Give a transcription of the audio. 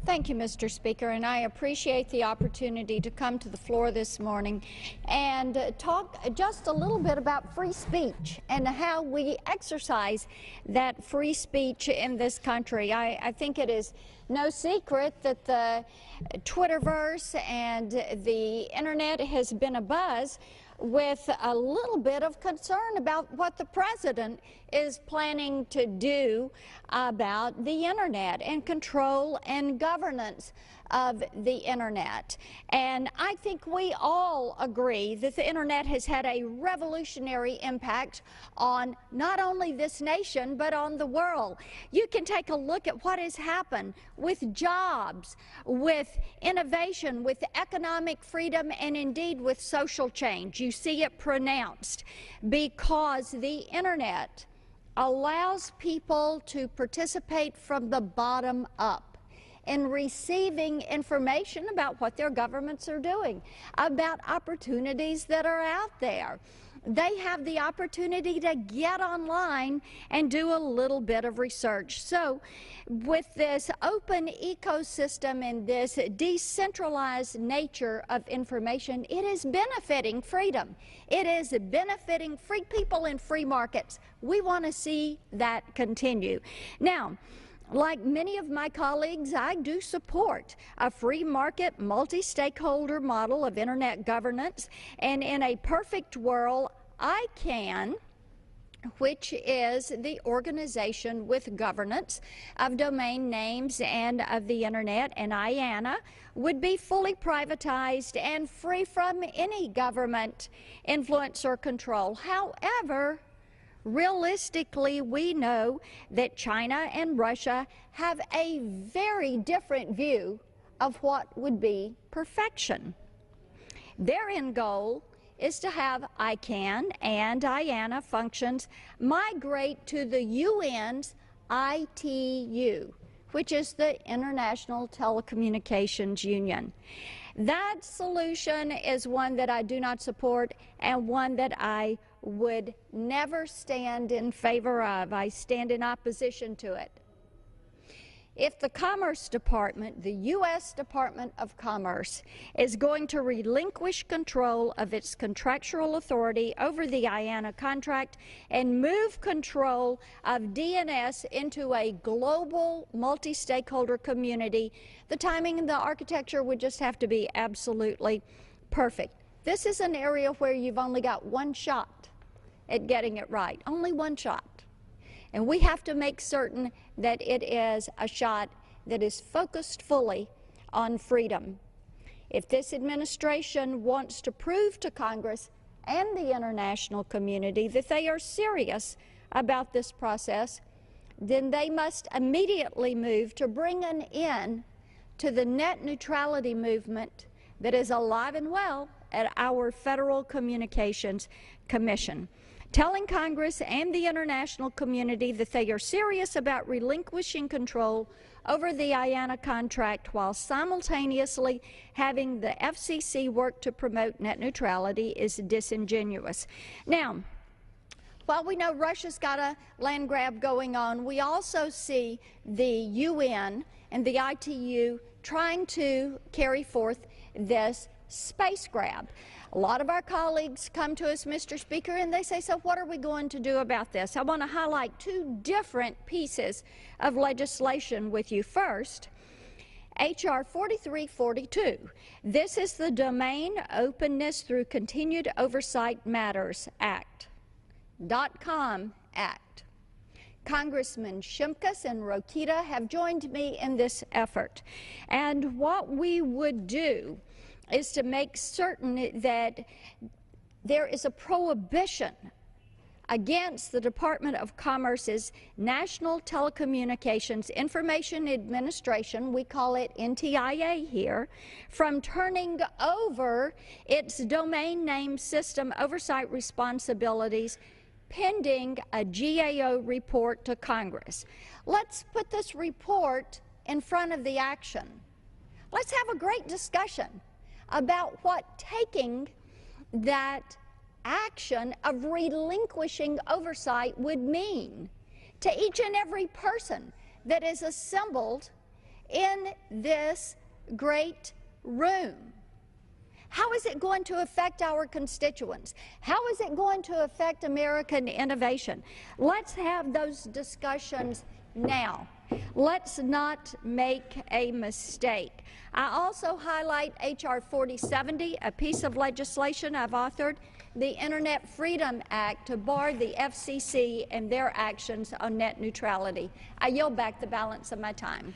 Thank you, Mr. Speaker, and I appreciate the opportunity to come to the floor this morning and talk just a little bit about free speech and how we exercise that free speech in this country. I think it is no secret that the Twitterverse and the Internet has been abuzz with a little bit of concern about what the President is planning to do about the Internet and control and governance of the Internet. And I think we all agree that the Internet has had a revolutionary impact on not only this nation but on the world. You can take a look at what has happened with jobs, with innovation, with economic freedom, and indeed with social change. You see it pronounced because the Internet allows people to participate from the bottom up in receiving information about what their governments are doing, about opportunities that are out there. They have the opportunity to get online and do a little bit of research. So with this open ecosystem and this decentralized nature of information, it is benefiting freedom. It is benefiting free people in free markets. We want to see that continue. Now, like many of my colleagues, I do support a free market, multi-stakeholder model of Internet governance, and in a perfect world, ICANN, which is the organization with governance of domain names and of the Internet, and IANA would be fully privatized and free from any government influence or control. However, realistically, we know that China and Russia have a very different view of what would be perfection. Their end goal is to have ICANN and IANA functions migrate to the UN's ITU, which is the International Telecommunications Union. That solution is one that I do not support and one that I would never stand in favor of. I stand in opposition to it. If the Commerce Department, the U.S. Department of Commerce, is going to relinquish control of its contractual authority over the IANA contract and move control of DNS into a global multi-stakeholder community, the timing and the architecture would just have to be absolutely perfect. This is an area where you've only got one shot at getting it right, only one shot. And we have to make certain that it is a shot that is focused fully on freedom. If this administration wants to prove to Congress and the international community that they are serious about this process, then they must immediately move to bring an end to the net neutrality movement that is alive and well at our Federal Communications Commission. Telling Congress and the international community that they are serious about relinquishing control over the IANA contract while simultaneously having the FCC work to promote net neutrality is disingenuous. Now, while we know Russia's got a land grab going on, we also see the UN and the ITU trying to carry forth this space grab. A lot of our colleagues come to us, Mr. Speaker, and they say, so what are we going to do about this? I want to highlight two different pieces of legislation with you. First, H.R. 4342. This is the Domain Openness Through Continued Oversight Matters Act, .com Act. Congressman Shimkus and Rokita have joined me in this effort. And what we would do is to make certain that there is a prohibition against the Department of Commerce's National Telecommunications Information Administration, we call it NTIA here, from turning over its domain name system oversight responsibilities pending a GAO report to Congress. Let's put this report in front of the action. Let's have a great discussion about what taking that action of relinquishing oversight would mean to each and every person that is assembled in this great room. How is it going to affect our constituents? How is it going to affect American innovation? Let's have those discussions now. Let's not make a mistake. I also highlight H.R. 4070, a piece of legislation I've authored, the Internet Freedom Act, to bar the FCC and their actions on net neutrality. I yield back the balance of my time.